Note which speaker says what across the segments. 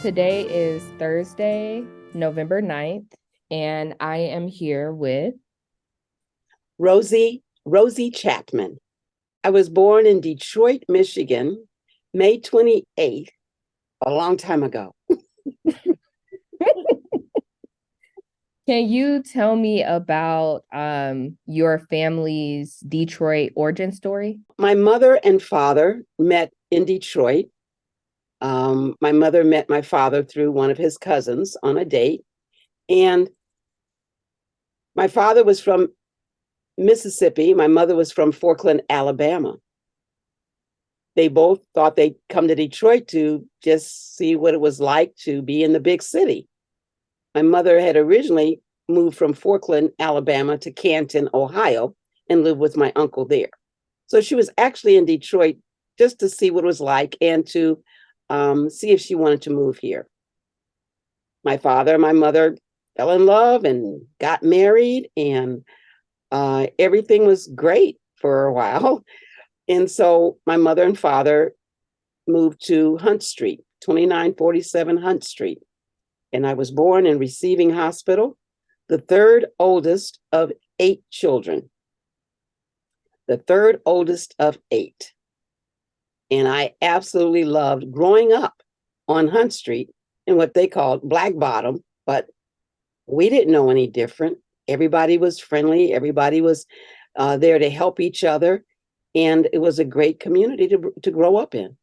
Speaker 1: Today is Thursday, November 9th, and I am here with
Speaker 2: Rosie Chapman. I was born in Detroit, Michigan, May 28th, a long time ago.
Speaker 1: Can you tell me about your family's Detroit origin story?
Speaker 2: My mother and father met in Detroit. My mother met my father through one of his cousins on a date. And my father was from Mississippi. My mother was from Forkland, Alabama. They both thought they'd come to Detroit to just see what it was like to be in the big city. My mother had originally moved from Forkland, Alabama to Canton, Ohio, and lived with my uncle there. So she was actually in Detroit just to see what it was like and to see if she wanted to move here. My father and my mother fell in love and got married, and everything was great for a while. And so my mother and father moved to Hunt Street, 2947 Hunt Street. And I was born in Receiving Hospital, the third oldest of 8 children. The third oldest of 8. And I absolutely loved growing up on Hunt Street in what they called Black Bottom, but we didn't know any different. Everybody was friendly. Everybody was there to help each other. And it was a great community to grow up in.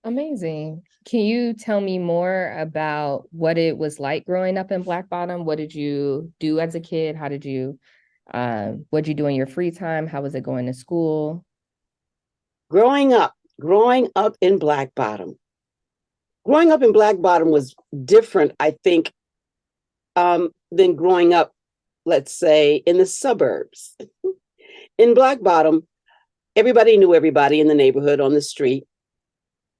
Speaker 1: Amazing. Can you tell me more about what it was like growing up in Black Bottom? What did you do as a kid? What did you do in your free time? How was it going to school?
Speaker 2: Growing up in Black Bottom. Growing up in Black Bottom was different, I think, than growing up, let's say, in the suburbs. In Black Bottom, everybody knew everybody in the neighborhood on the street.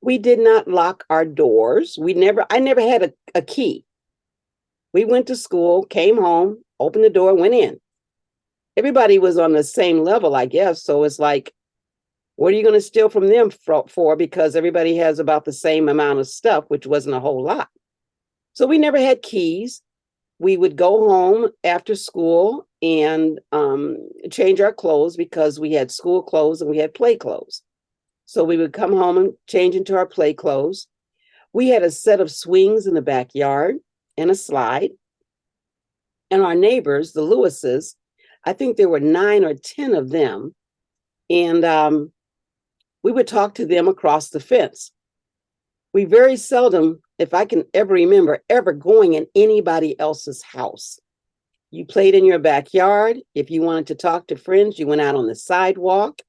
Speaker 2: We did not lock our doors. I never had a key. We went to school, came home, opened the door, went in. Everybody was on the same level, I guess. So it's like, what are you going to steal from them for? Because everybody has about the same amount of stuff, which wasn't a whole lot. So we never had keys. We would go home after school and change our clothes because we had school clothes and we had play clothes. So we would come home and change into our play clothes. We had a set of swings in the backyard and a slide. And our neighbors, the Lewises, I think there were 9 or 10 of them. And we would talk to them across the fence. We very seldom, if I can ever remember, ever going in anybody else's house. You played in your backyard. If you wanted to talk to friends, you went out on the sidewalk.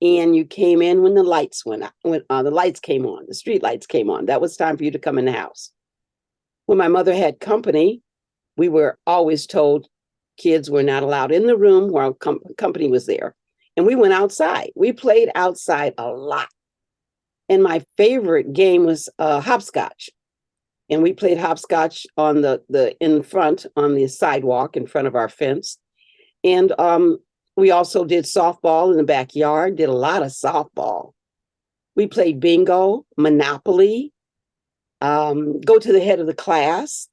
Speaker 2: And you came in when the lights went out, when the lights came on, the street lights came on. That was time for you to come in the house. When my mother had company, we were always told kids were not allowed in the room while company was there. And we went outside. We played outside a lot. And my favorite game was hopscotch. And we played hopscotch on the in front, on the sidewalk in front of our fence. And we also did softball in the backyard, did a lot of softball. We played bingo, Monopoly, go to the head of the class.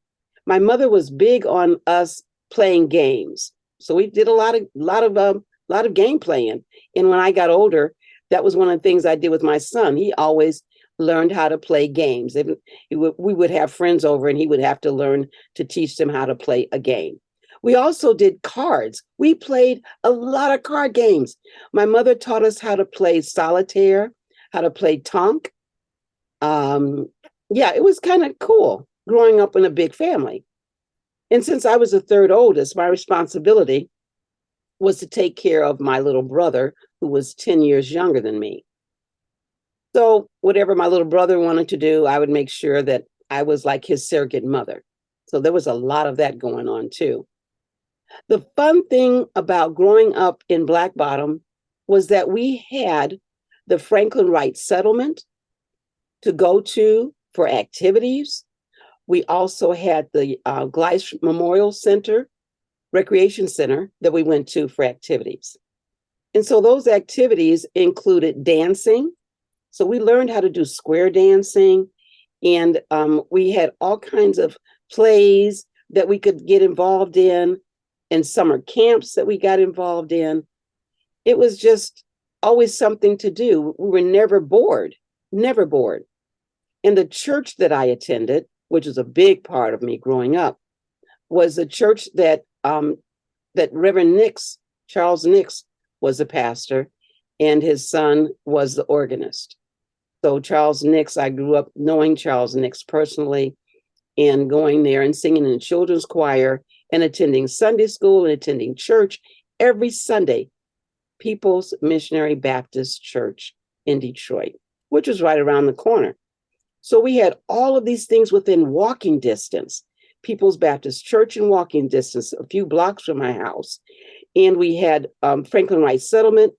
Speaker 2: My mother was big on us playing games. So we did a lot of game playing. And when I got older, that was one of the things I did with my son. He always learned how to play games. We would have friends over and he would have to learn to teach them how to play a game. We also did cards. We played a lot of card games. My mother taught us how to play solitaire, how to play tonk. Yeah, it was kind of cool growing up in a big family. And since I was the third oldest, my responsibility was to take care of my little brother, who was 10 years younger than me. So whatever my little brother wanted to do, I would make sure that I was like his surrogate mother. So there was a lot of that going on too. The fun thing about growing up in Black Bottom was that we had the Franklin Wright settlement to go to for activities. We also had the Gleiss Memorial Center, Recreation Center that we went to for activities. And so those activities included dancing. So we learned how to do square dancing And we had all kinds of plays that we could get involved in and summer camps that we got involved in. It was just always something to do. We were never bored, never bored. And the church that I attended, which was a big part of me growing up, was a church that Reverend Nix, Charles Nix, was the pastor, and his son was the organist. So Charles Nix, I grew up knowing Charles Nix personally and going there and singing in the children's choir and attending Sunday school and attending church every Sunday, People's Missionary Baptist Church in Detroit, which was right around the corner. So we had all of these things within walking distance. People's Baptist Church in walking distance, a few blocks from my house. And we had Franklin White Settlement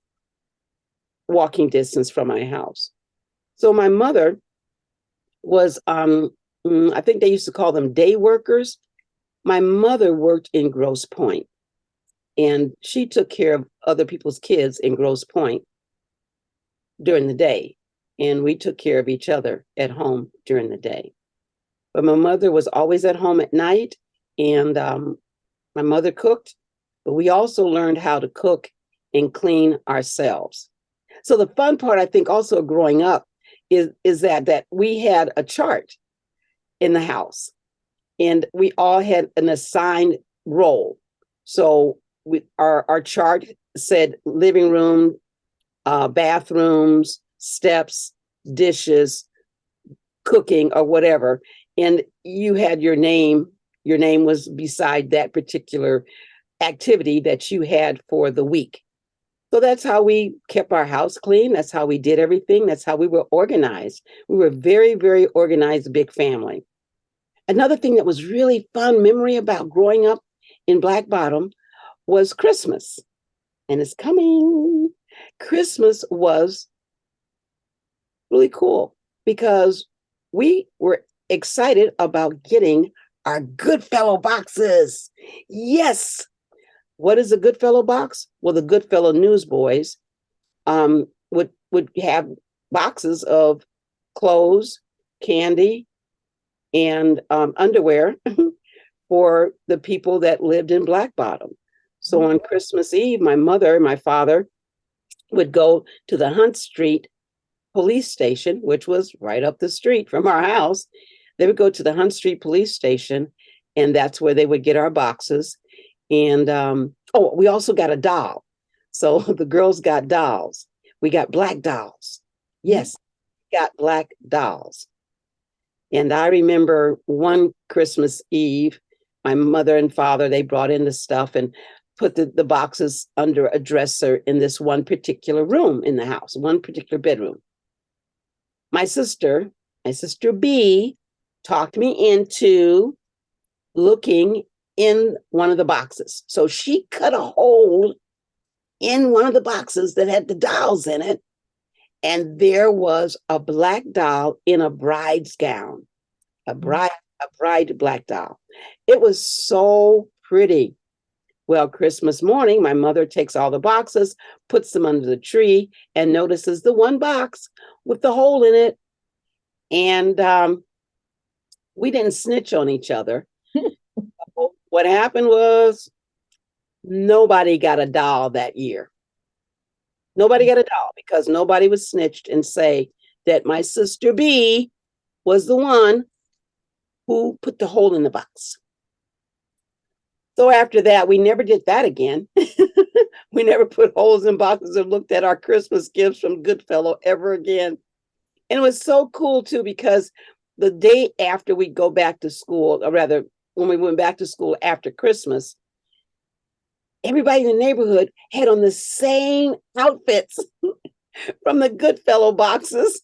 Speaker 2: walking distance from my house. So my mother was, I think they used to call them day workers. My mother worked in Grosse Pointe, and she took care of other people's kids in Grosse Pointe during the day. And we took care of each other at home during the day. But my mother was always at home at night, and my mother cooked, but we also learned how to cook and clean ourselves. So the fun part, I think, also growing up is that we had a chart in the house, and we all had an assigned role. So our chart said living room, bathrooms, steps, dishes, cooking, or whatever. And you had your name was beside that particular activity that you had for the week. So that's how we kept our house clean. That's how we did everything. That's how we were organized. We were a very, very organized, big family. Another thing that was really fun memory about growing up in Black Bottom was Christmas. And it's coming. Christmas was really cool because we were excited about getting our Goodfellow boxes. Yes. What is a Goodfellow box? Well, the Goodfellow newsboys would have boxes of clothes, candy, and underwear for the people that lived in Black Bottom. So on Christmas Eve, my mother and my father would go to the Hunt Street police station, which was right up the street from our house. They would go to the Hunt Street police station, and that's where they would get our boxes. And we also got a doll. So the girls got dolls. We got black dolls. Yes, got black dolls. And I remember one Christmas Eve, my mother and father, they brought in the stuff and put the boxes under a dresser in this one particular room in the house, one particular bedroom. My sister B, talked me into looking in one of the boxes. So she cut a hole in one of the boxes that had the dolls in it. And there was a black doll in a bride's gown, a bride black doll. It was so pretty. Well, Christmas morning, my mother takes all the boxes, puts them under the tree, and notices the one box with the hole in it. And we didn't snitch on each other. What happened was nobody got a doll that year. Nobody got a doll because nobody was snitched and say that my sister B was the one who put the hole in the box. So after that, we never did that again. We never put holes in boxes or looked at our Christmas gifts from Goodfellow ever again. And it was so cool too, because the day after we go back to school, or rather when we went back to school after Christmas, everybody in the neighborhood had on the same outfits from the Goodfellow boxes.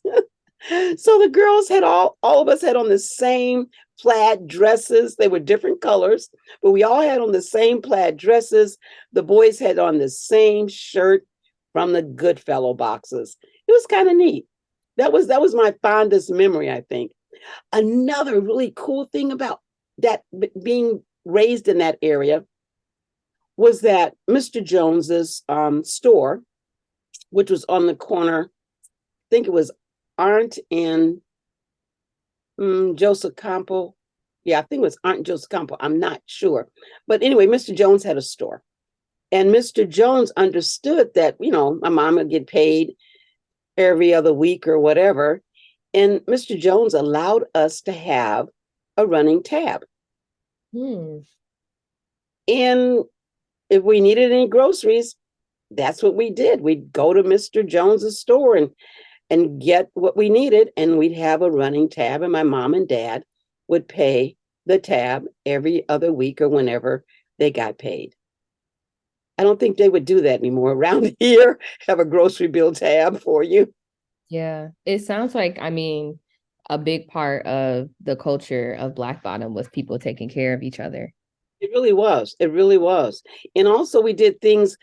Speaker 2: So the girls had all of us had on the same plaid dresses. They were different colors, but we all had on the same plaid dresses. The boys had on the same shirt from the Goodfellow boxes. It was kind of neat. That was my fondest memory, I think. Another really cool thing about that being raised in that area was that Mr. Jones's store, which was on the corner, I think it was Arndt and Joseph Campo. Yeah, I think it was Aunt Joseph Campo. I'm not sure. But anyway, Mr. Jones had a store. And Mr. Jones understood that, my mom would get paid every other week or whatever. And Mr. Jones allowed us to have a running tab.
Speaker 1: Hmm.
Speaker 2: And if we needed any groceries, that's what we did. We'd go to Mr. Jones's store and get what we needed, and we'd have a running tab, and my mom and dad would pay the tab every other week or whenever they got paid. I don't think they would do that anymore around here, have a grocery bill tab for you.
Speaker 1: Yeah, it sounds like, I mean, a big part of the culture of Black Bottom was people taking care of each other.
Speaker 2: It really was. It really was. And also, we did things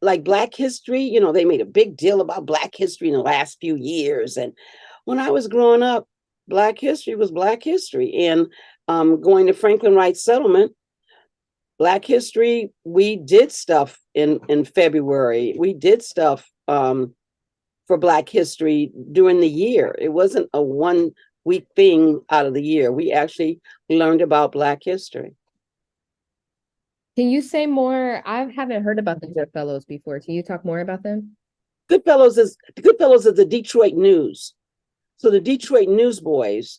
Speaker 2: like Black history. They made a big deal about Black history in the last few years. And when I was growing up, Black history was Black history. And going to Franklin Wright Settlement, Black history, we did stuff in February. We did stuff for Black history during the year. It wasn't a 1 week thing out of the year. We actually learned about Black history.
Speaker 1: Can you say more? I haven't heard about the Goodfellows before. Can you talk more about them?
Speaker 2: Goodfellows is the Detroit News. So the Detroit Newsboys,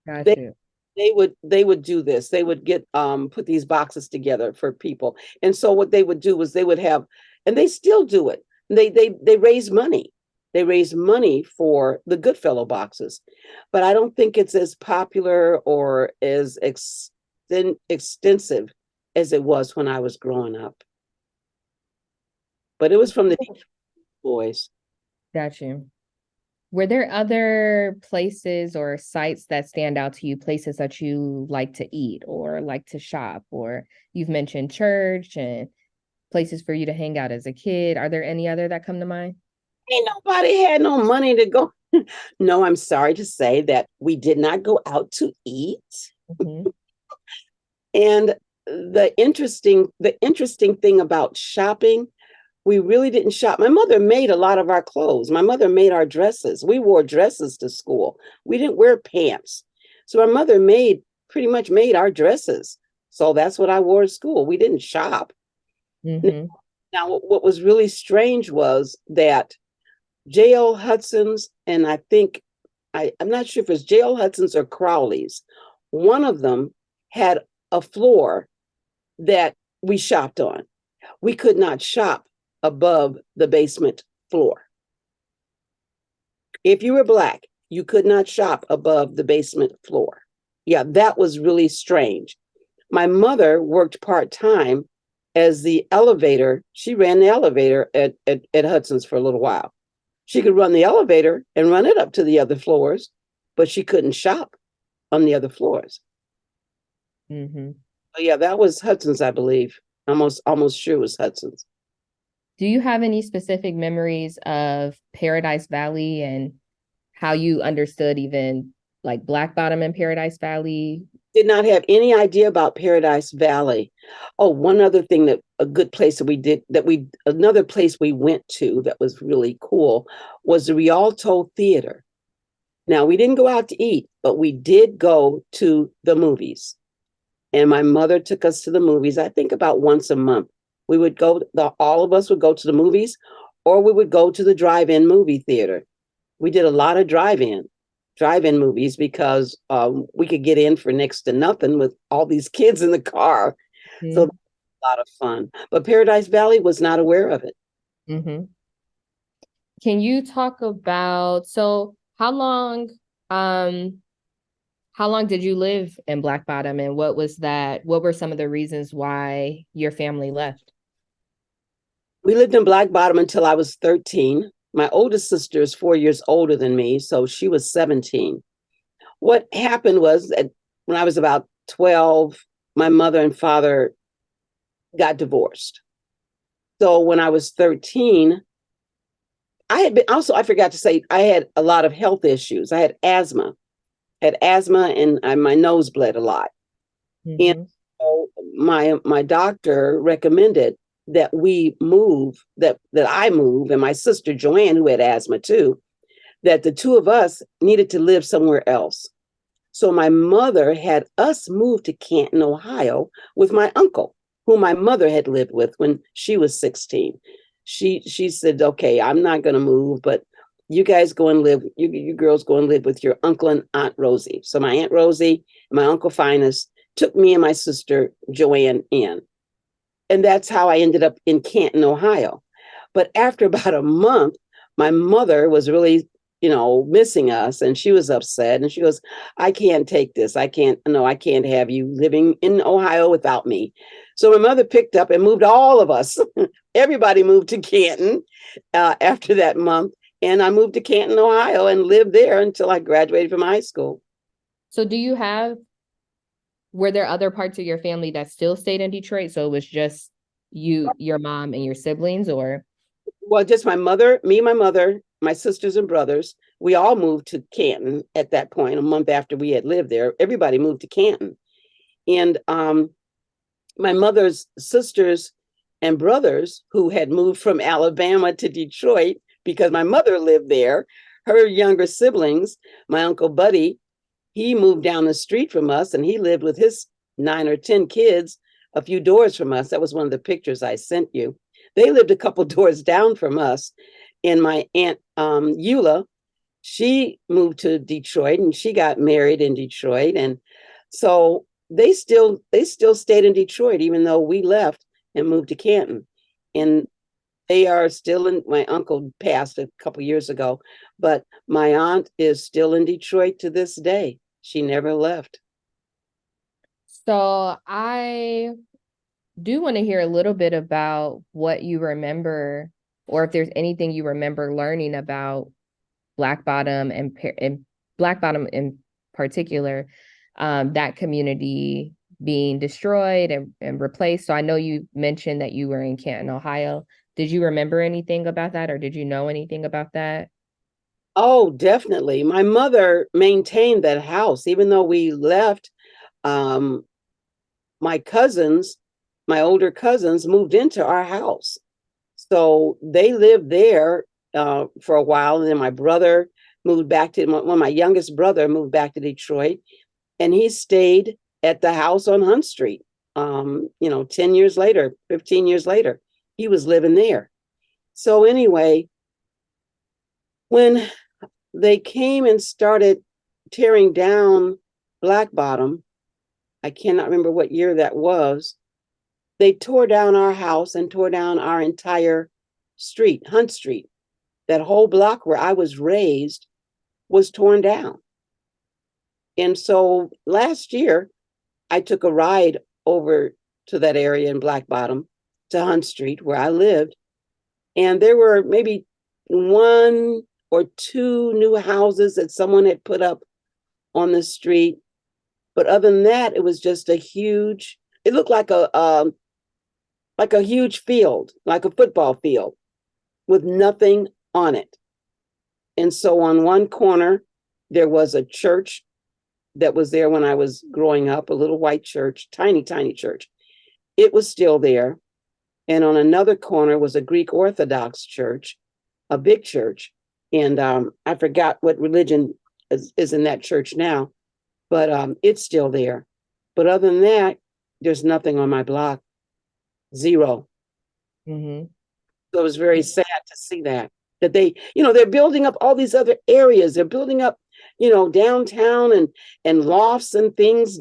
Speaker 1: Got
Speaker 2: they
Speaker 1: you.
Speaker 2: they would do this. They would get put these boxes together for people. And so what they would do was they would have, and they still do it. They raise money. They raise money for the Goodfellow boxes. But I don't think it's as popular or as extensive as it was when I was growing up. But it was from the boys.
Speaker 1: Got you. Were there other places or sites that stand out to you, places that you like to eat or like to shop? Or you've mentioned church and places for you to hang out as a kid. Are there any other that come to mind?
Speaker 2: Ain't nobody had no money to go. No, I'm sorry to say that we did not go out to eat.
Speaker 1: Mhm.
Speaker 2: And the interesting thing about shopping, we really didn't shop. My mother made a lot of our clothes. My mother made our dresses. We wore dresses to school. We didn't wear pants. So my mother pretty much made our dresses. So that's what I wore to school. We didn't shop.
Speaker 1: Mhm.
Speaker 2: Now, what was really strange was that J.L. Hudson's, and I think, I'm not sure if it's J.L. Hudson's or Crowley's. One of them had a floor that we shopped on. We could not shop above the basement floor. If you were Black, you could not shop above the basement floor. Yeah, that was really strange. My mother worked part-time as the elevator. She ran the elevator at Hudson's for a little while. She could run the elevator and run it up to the other floors, but she couldn't shop on the other floors.
Speaker 1: Mhm.
Speaker 2: Oh, yeah, that was Hudson's, I believe. Almost sure it was Hudson's.
Speaker 1: Do you have any specific memories of Paradise Valley and how you understood even like Black Bottom and Paradise Valley?
Speaker 2: Did not have any idea about Paradise Valley. Oh, one other thing, that a good place another place we went to that was really cool was the Rialto Theater. Now, we didn't go out to eat, but we did go to the movies. And my mother took us to the movies, I think about once a month. We would go, all of us would go to the movies, or we would go to the drive-in movie theater. We did a lot of drive-in movies because we could get in for next to nothing with all these kids in the car. So
Speaker 1: Mhm.
Speaker 2: a lot of fun. But Paradise Valley was not aware of it.
Speaker 1: Mhm. Can you talk about, so how long did you live in Black Bottom and what were some of the reasons why your family left?
Speaker 2: We lived in Black Bottom until I was 13. My oldest sister is 4 years older than me, so she was 17. What happened was that when I was about 12, my mother and father got divorced. So when I was 13, I forgot to say, I had a lot of health issues. I had asthma and my nose bled a lot. And
Speaker 1: Mhm.
Speaker 2: so my doctor recommended that I move, and my sister Joanne, who had asthma too, that the two of us needed to live somewhere else. So my mother had us move to Canton, Ohio with my uncle, who my mother had lived with when she was 16. She said, okay, I'm not going to move, but you guys go and live, you girls go and live with your uncle and Aunt Rosie. So my Aunt Rosie and my Uncle Finus took me and my sister Joanne in. And that's how I ended up in Canton, Ohio. But after about a month, my mother was really, missing us, and she was upset. And she goes, I can't take this. I can't, no, I can't have you living in Ohio without me. So my mother picked up and moved all of us. Everybody moved to Canton after that month. And I moved to Canton, Ohio, and lived there until I graduated from high school.
Speaker 1: So were there other parts of your family that still stayed in Detroit? So it was just you, your mom, and your siblings, or?
Speaker 2: Well, just my mother, me, my mother, my sisters and brothers. We all moved to Canton at that point, a month after we had lived there. Everybody moved to Canton. And my mother's sisters and brothers who had moved from Alabama to Detroit because my mother lived there, her younger siblings, my Uncle Buddy, he moved down the street from us and he lived with his 9 or 10 kids a few doors from us. That was one of the pictures I sent you. They lived a couple doors down from us. And my Aunt Eula, she moved to Detroit and she got married in Detroit. And so they still stayed in Detroit, even though we left and moved to Canton. And they are still in, my uncle passed a couple years ago, but my aunt is still in Detroit to this day. She never left.
Speaker 1: So I do want to hear a little bit about what you remember, or if there's anything you remember learning about Black Bottom and Black Bottom in particular, that community being destroyed and replaced. So I know you mentioned that you were in Canton, Ohio. Did you remember anything about that, or did you know anything about that?
Speaker 2: Oh, definitely. My mother maintained that house, even though we left. Um, my cousins, my older cousins, moved into our house. So they lived there for a while. And then my brother moved back to, my youngest brother moved back to Detroit, and he stayed at the house on Hunt Street. 10 years later, 15 years later, he was living there. So anyway, when they came and started tearing down Black Bottom, I cannot remember what year that was. They tore down our house and tore down our entire street, Hunt Street. That whole block where I was raised was torn down. And so last year, I took a ride over to that area in Black Bottom to Hunt Street where I lived. And there were maybe 1 or 2 new houses that someone had put up on the street. But other than that, it was just it looked like a huge field, like a football field with nothing on it. And so on one corner, there was a church that was there when I was growing up, a little white church, tiny, tiny church. It was still there. And on another corner was a Greek Orthodox church, a big church. And I forgot what religion is in that church now, but it's still there. But other than that, there's nothing on my block. Zero.
Speaker 1: Mm-hmm.
Speaker 2: So it was very sad to see that they're building up all these other areas. They're building up, downtown and lofts and things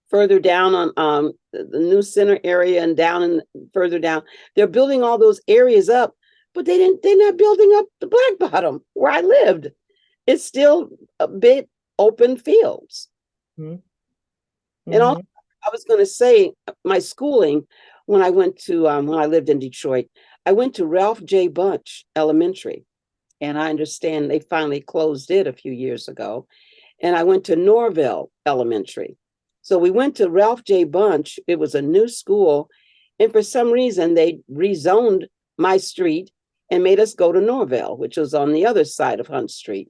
Speaker 2: further down on the new center area and further down. They're building all those areas up, but they're not building up the Black Bottom where I lived. It's still a bit open fields.
Speaker 1: Mm-hmm.
Speaker 2: And also, I was going to say, my schooling, when I lived in Detroit, I went to Ralph J. Bunch Elementary, and I understand they finally closed it a few years ago. And I went to Norville Elementary. So we went to Ralph J. Bunch. It was a new school, and for some reason they rezoned my street and made us go to Norville, which was on the other side of Hunt Street.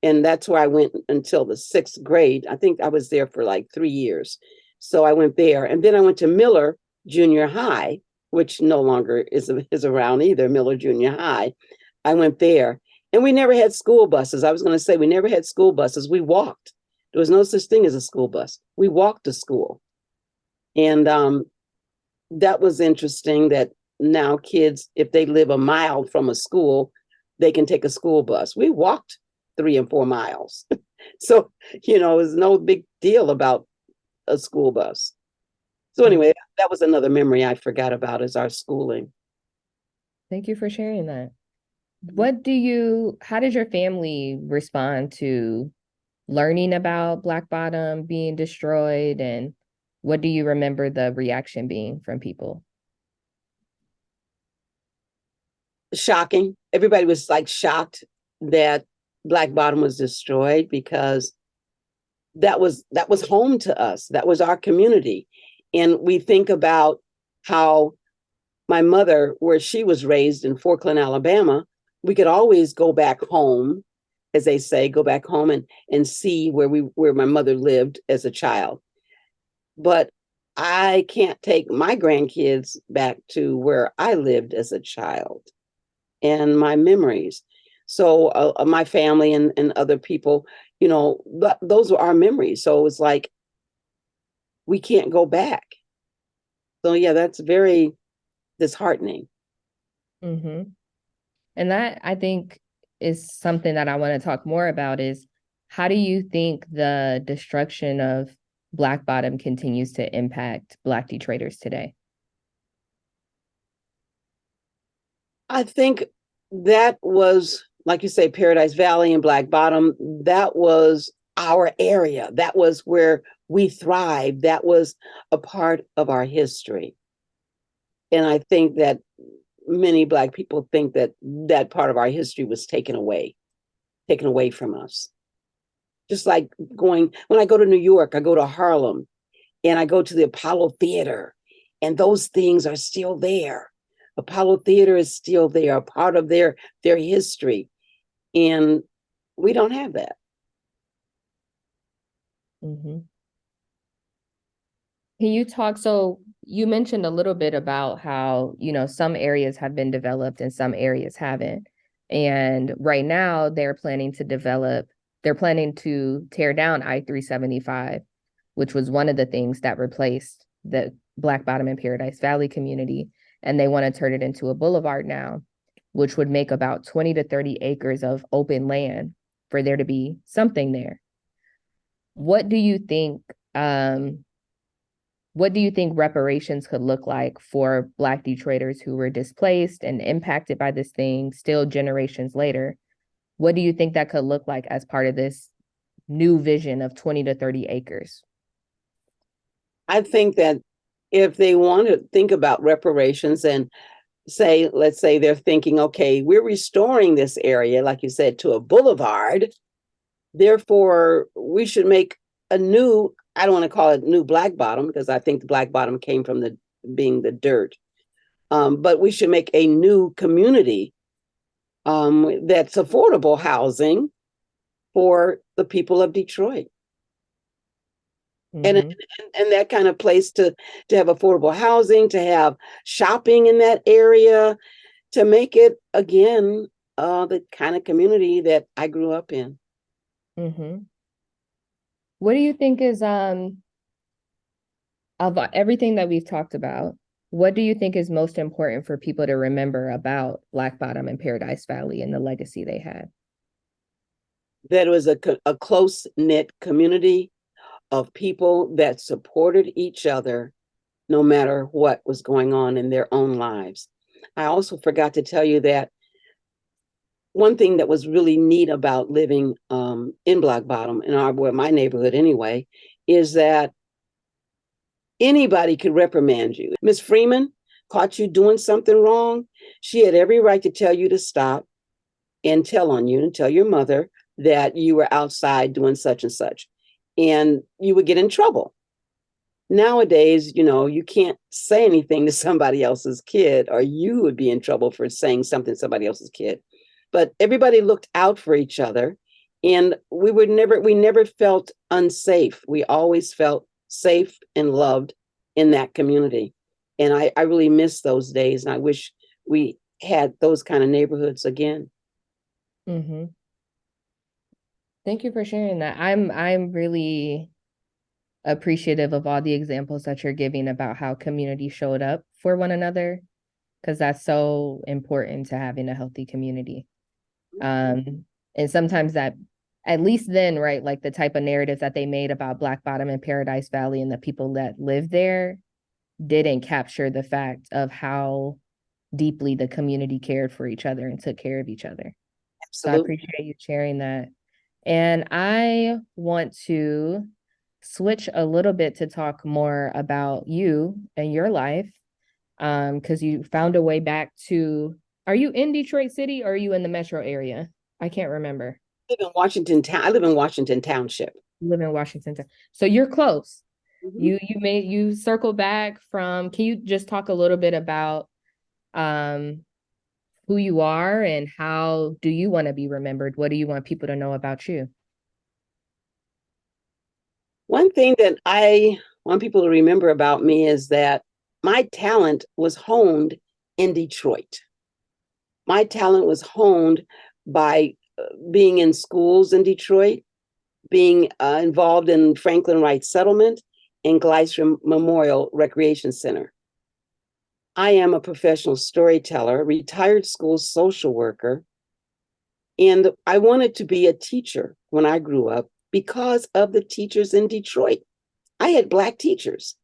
Speaker 2: And that's where I went until the 6th grade. I think I was there for like 3 years. So I went there. And then I went to Miller Junior High, which no longer is around either, Miller Junior High. I went there. And we never had school buses. I was going to say we never had school buses. We walked. There was no such thing as a school bus. We walked to school. And that was interesting that now kids, if they live a mile from a school, they can take a school bus. We walked 3 and 4 miles. So, it was no big deal about a school bus. So
Speaker 1: Mhm.
Speaker 2: anyway, that was another memory I forgot about is our schooling.
Speaker 1: Thank you for sharing that. How did your family respond to learning about Black Bottom being destroyed, and what do you remember the reaction being from people?
Speaker 2: Shocking. Everybody was like shocked that Black Bottom was destroyed because that was home to us. That was our community. And we think about how my mother, where she was raised in Forkland, Alabama, we could always go back home, as they say, go back home and see where my mother lived as a child. But I can't take my grandkids back to where I lived as a child and my memories. So my family and other people, those were our memories. So it's like we can't go back. So yeah, that's very disheartening.
Speaker 1: Hmm. And that, I think, is something that I want to talk more about is how do you think the destruction of Black Bottom continues to impact Black Detroiters today?
Speaker 2: I think that was, like you say, Paradise Valley and Black Bottom. That was our area. That was where we thrived. That was a part of our history. And I think that many Black people think that that part of our history was taken away from us. Just like when I go to New York, I go to Harlem and I go to the Apollo Theater, and those things are still there. Apollo Theater is still there, a part of their history. And we don't have that.
Speaker 1: Hmm. Can you talk? So you mentioned a little bit about how, some areas have been developed and some areas haven't. And right now they're planning to tear down I-375, which was one of the things that replaced the Black Bottom and Paradise Valley community. And they want to turn it into a boulevard now, which would make about 20 to 30 acres of open land for there to be something there. What do you think? Um, what do you think reparations could look like for Black Detroiters who were displaced and impacted by this thing still generations later? What do you think that could look like as part of this new vision of 20 to 30 acres?
Speaker 2: I think that if they want to think about reparations and let's say they're thinking, okay, we're restoring this area, like you said, to a boulevard. Therefore, we should make a new, I don't want to call it new Black Bottom because I think the Black Bottom came from being the dirt. But we should make a new community that's affordable housing for the people of Detroit. And,
Speaker 1: Mm-hmm.
Speaker 2: and that kind of place to have affordable housing, to have shopping in that area, to make it again the kind of community that I grew up in.
Speaker 1: Mm-hmm. What do you think is of everything that we've talked about, what do you think is most important for people to remember about Black Bottom and Paradise Valley and the legacy they had?
Speaker 2: That it was a close knit community of people that supported each other no matter what was going on in their own lives. I also forgot to tell you that one thing that was really neat about living in Black Bottom, my neighborhood anyway, is that anybody could reprimand you. Miss Freeman caught you doing something wrong. She had every right to tell you to stop and tell on you and tell your mother that you were outside doing such and such, and you would get in trouble. Nowadays, you can't say anything to somebody else's kid, or you would be in trouble for saying something to somebody else's kid. But everybody looked out for each other, and we never felt unsafe. We always felt safe and loved in that community. And I really miss those days, and I wish we had those kind of neighborhoods again.
Speaker 1: Mm-hmm. Thank you for sharing that. I'm really appreciative of all the examples that you're giving about how community showed up for one another, because that's so important to having a healthy community. And sometimes that, at least then, right, like the type of narratives that they made about Black Bottom and Paradise Valley and the people that live there didn't capture the fact of how deeply the community cared for each other and took care of each other. So I
Speaker 2: Absolutely.
Speaker 1: appreciate you sharing that. And I want to switch a little bit to talk more about you and your life. Because you found a way back to, are you in Detroit City or are you in the metro area? I can't remember.
Speaker 2: I live in Washington Township.
Speaker 1: You live in Washington. So you're close.
Speaker 2: Mhm.
Speaker 1: You circle back from, can you just talk a little bit about um who you are and how do you want to be remembered? What do you want people to know about you?
Speaker 2: One thing that I want people to remember about me is that my talent was honed in Detroit. My talent was honed by being in schools in Detroit, being involved in Franklin Wright Settlement and Gleiser Memorial Recreation Center. I am a professional storyteller, retired school social worker, and I wanted to be a teacher when I grew up because of the teachers in Detroit. I had Black teachers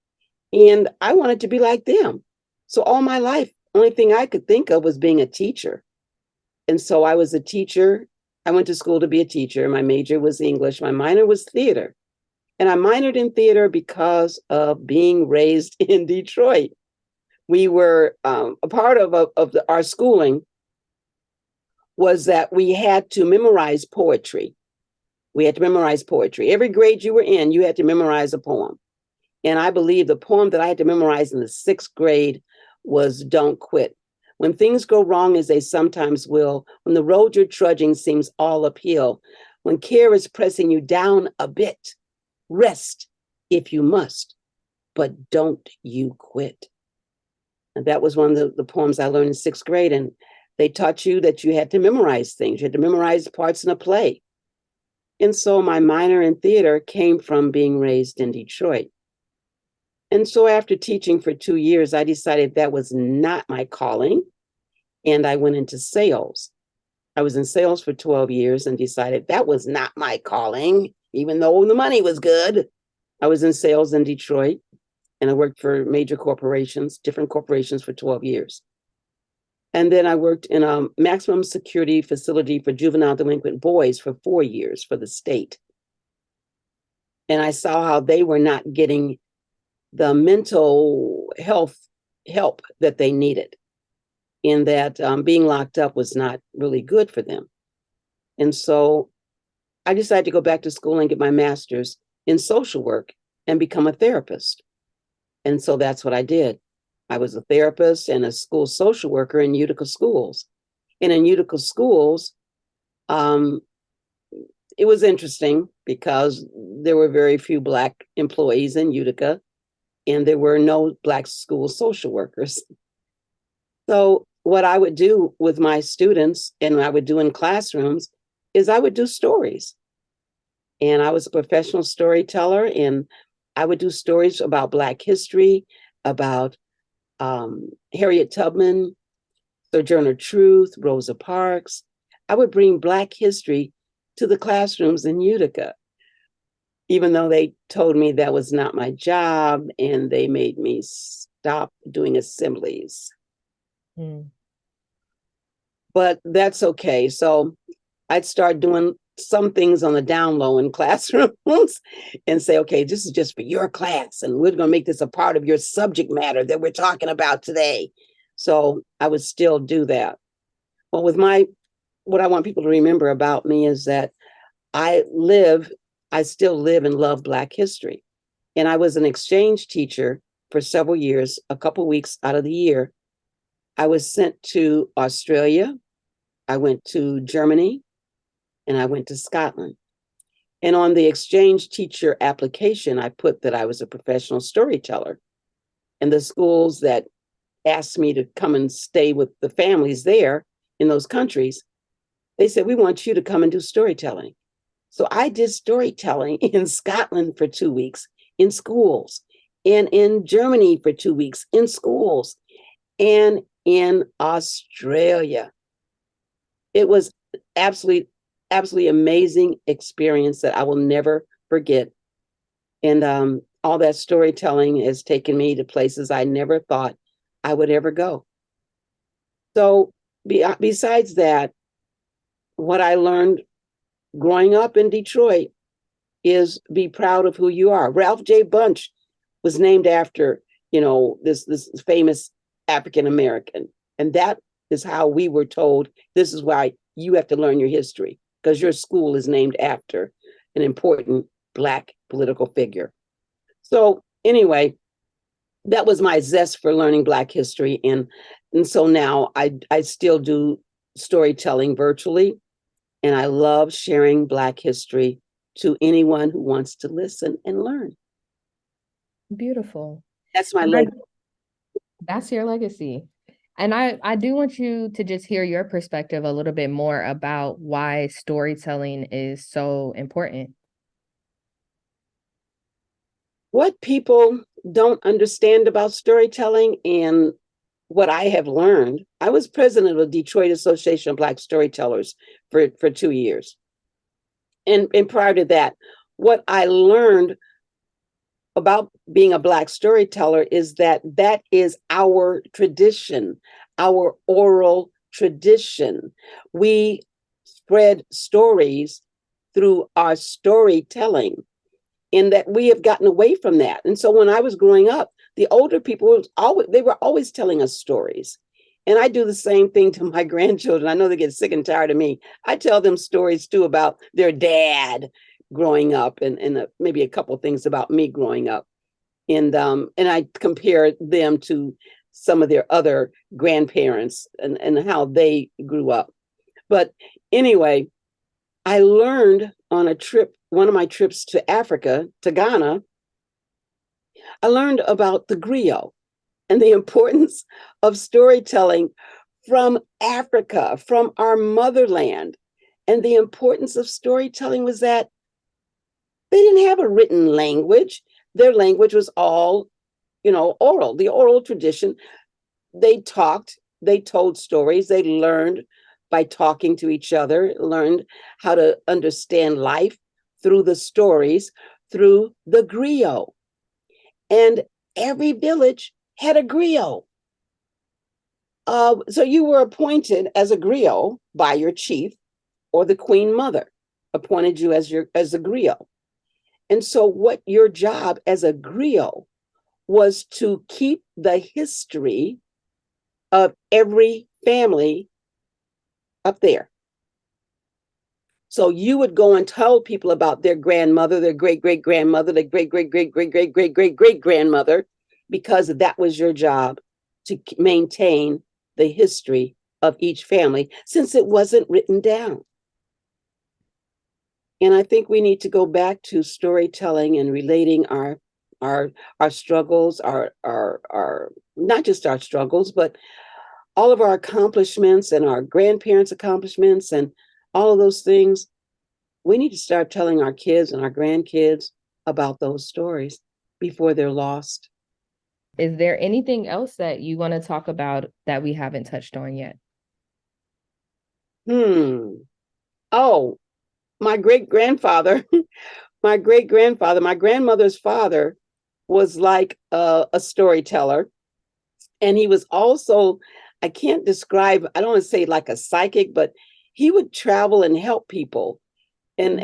Speaker 2: and I wanted to be like them. So all my life, only thing I could think of was being a teacher. And so I was a teacher. I went to school to be a teacher. My major was English. My minor was theater. And I minored in theater because of being raised in Detroit. We were a part of our schooling was that we had to memorize poetry. We had to memorize poetry. Every grade you were in, you had to memorize a poem. And I believe the poem that I had to memorize in the sixth grade was Don't Quit. When things go wrong, as they sometimes will, when the road you're trudging seems all uphill, when care is pressing you down a bit, rest if you must, but don't you quit. And that was one of the poems I learned in sixth grade. And they taught you that you had to memorize things. You had to memorize parts in a play. And so my minor in theater came from being raised in Detroit. And so after teaching for 2 years, I decided that was not my calling. And I went into sales. I was in sales for 12 years and decided that was not my calling, even though the money was good. I was in sales in Detroit and I worked for major corporations, different corporations for 12 years. And then I worked in a maximum security facility for juvenile delinquent boys for 4 years for the state. And I saw how they were not getting the mental health help that they needed, in that being locked up was not really good for them. And so I decided to go back to school and get my master's in social work and become a therapist. And so that's what I did. I was a therapist and a school social worker in Utica schools. And in Utica schools, um, it was interesting because there were very few Black employees in Utica, and there were no Black school social workers. So what I would do with my students and I would do in classrooms is I would do stories. And I was a professional storyteller, and I would do stories about Black history, about Harriet Tubman, Sojourner Truth, Rosa Parks. I would bring Black history to the classrooms in Utica, even though they told me that was not my job and they made me stop doing assemblies.
Speaker 1: Mm.
Speaker 2: But that's okay. So I'd start doing some things on the down low in classrooms and say, okay, this is just for your class, and we're going to make this a part of your subject matter that we're talking about today. So I would still do that. Well, what I want people to remember about me is that I still live and love Black history. And I was an exchange teacher for several years, a couple weeks out of the year. I was sent to Australia, I went to Germany, and I went to Scotland. And on the exchange teacher application, I put that I was a professional storyteller. And the schools that asked me to come and stay with the families there in those countries, they said, we want you to come and do storytelling. So I did storytelling in Scotland for 2 weeks in schools, and in Germany for 2 weeks in schools, and in Australia. It was absolutely, absolutely amazing experience that I will never forget. And all that storytelling has taken me to places I never thought I would ever go. So, besides that, what I learned growing up in Detroit is be proud of who you are. Ralph J. Bunch was named after, this famous African American. And that is how we were told this is why you have to learn your history, because your school is named after an important Black political figure. So, anyway, that was my zest for learning Black history. And so now I still do storytelling virtually, and I love sharing Black history to anyone who wants to listen and learn.
Speaker 1: Beautiful.
Speaker 2: That's my
Speaker 1: And I,
Speaker 2: legacy.
Speaker 1: that's your legacy. And I do want you to just hear your perspective a little bit more about why storytelling is so important.
Speaker 2: What people don't understand about storytelling and what I have learned, I was president of the Detroit Association of Black Storytellers for 2 years. And prior to that, what I learned about being a Black storyteller is that is our tradition, our oral tradition. We spread stories through our storytelling, in that we have gotten away from that. And so when I was growing up, the older people they were always telling us stories. And I do the same thing to my grandchildren. I know they get sick and tired of me. I tell them stories too about their dad growing up, and maybe a couple of things about me growing up. And I compare them to some of their other grandparents, and how they grew up. But anyway, I learned on a trip, one of my trips to Africa, to Ghana, I learned about the griot and the importance of storytelling from Africa, from our motherland. And the importance of storytelling was that they didn't have a written language. Their language was all, oral, the oral tradition. They talked, they told stories, they learned by talking to each other, learned how to understand life through the stories, through the griot. And every village had a griot. So you were appointed as a griot by your chief, or the queen mother appointed you as a griot. And so what your job as a griot was to keep the history of every family up there. So you would go and tell people about their grandmother, their great great grandmother, their great great great great great great great great grandmother, because that was your job, to maintain the history of each family, since it wasn't written down. And I think we need to go back to storytelling and relating our struggles, our not just our struggles, but all of our accomplishments and our grandparents' accomplishments and all of those things. We need to start telling our kids and our grandkids about those stories before they're lost.
Speaker 1: Is there anything else that you want to talk about that we haven't touched on yet?
Speaker 2: Oh, my great grandfather, my grandmother's father was like a storyteller. And he was also, I can't describe, I don't want to say like a psychic, but he would travel and help people, and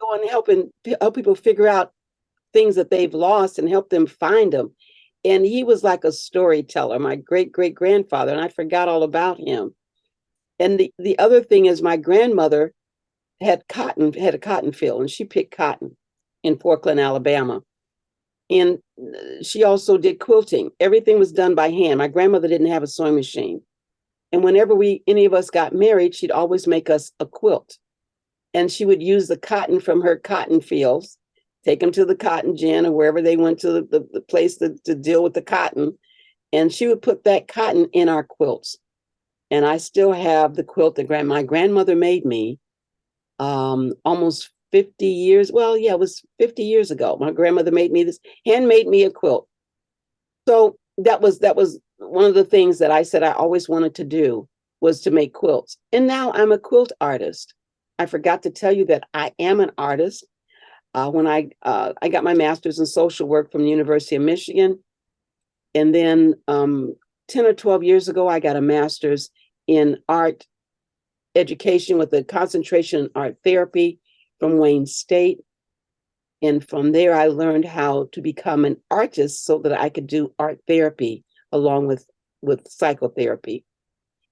Speaker 2: go and help people figure out things that they've lost and help them find them. And he was like a storyteller, my great great grandfather, and I forgot all about him. And the other thing is, my grandmother had a cotton field, and she picked cotton in Portland, Alabama. And she also did quilting. Everything was done by hand. My grandmother didn't have a sewing machine. And whenever any of us got married, she'd always make us a quilt. And she would use the cotton from her cotton fields, take them to the cotton gin or wherever they went to the place to deal with the cotton. And she would put that cotton in our quilts. And I still have the quilt that my grandmother made me almost 50 years. Well, yeah, it was 50 years ago. My grandmother made me this, handmade me a quilt. So that was one of the things that I said I always wanted to do was to make quilts. And now I'm a quilt artist. I forgot to tell you that I am an artist. When I got my master's in social work from the University of Michigan, and then 10 or 12 years ago, I got a master's in art education with a concentration in art therapy from Wayne State. And from there, I learned how to become an artist so that I could do art therapy along with psychotherapy.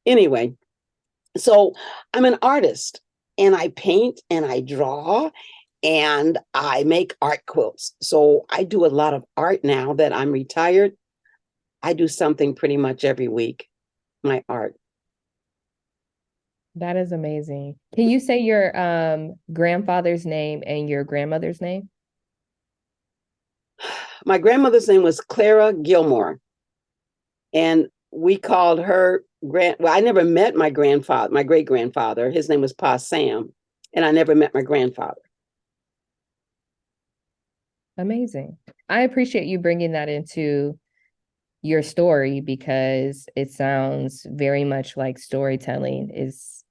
Speaker 2: Anyway, so I'm an artist and I paint and I draw and I make art quilts. So I do a lot of art now that I'm retired. I do something pretty much every week, my art.
Speaker 1: That is amazing. Can you say your grandfather's name and your grandmother's name?
Speaker 2: My grandmother's name was Clara Gilmore, and we called her well, I never met my grandfather, my great grandfather. His name was Pa Sam, and I never met my grandfather.
Speaker 1: Amazing. I appreciate you bringing that into your story because it sounds very much like storytelling is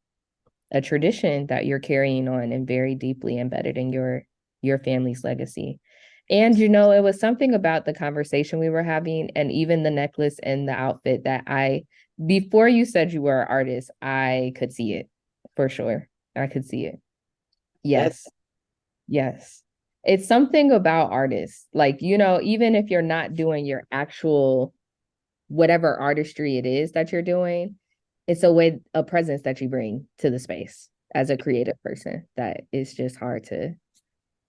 Speaker 1: a tradition that you're carrying on and very deeply embedded in your family's legacy. And it was something about the conversation we were having and even the necklace and the outfit that before you said you were an artist, I could see it for sure. I could see it.
Speaker 2: That's
Speaker 1: Yes. Yes. It's something about artists. Like, even if you're not doing your actual whatever artistry it is that you're doing, it's a presence that you bring to the space as a creative person that is just hard
Speaker 2: so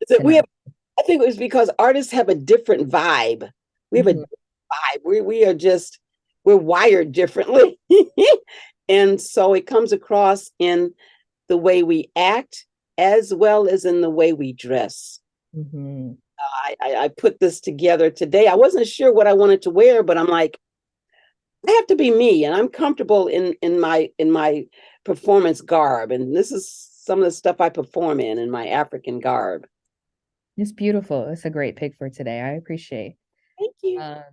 Speaker 1: to
Speaker 2: we
Speaker 1: not.
Speaker 2: have. I think it was because artists have a different vibe. We have a
Speaker 1: Mhm.
Speaker 2: different vibe. We are just we're wired differently, and so it comes across in the way we act as well as in the way we dress.
Speaker 1: Mhm.
Speaker 2: I put this together today. I wasn't sure what I wanted to wear, but I'm like, I have to be me, and I'm comfortable in my performance garb. And this is some of the stuff I perform in my African garb.
Speaker 1: It's beautiful. It's a great pick for today. I appreciate.
Speaker 2: Thank you.
Speaker 1: Um,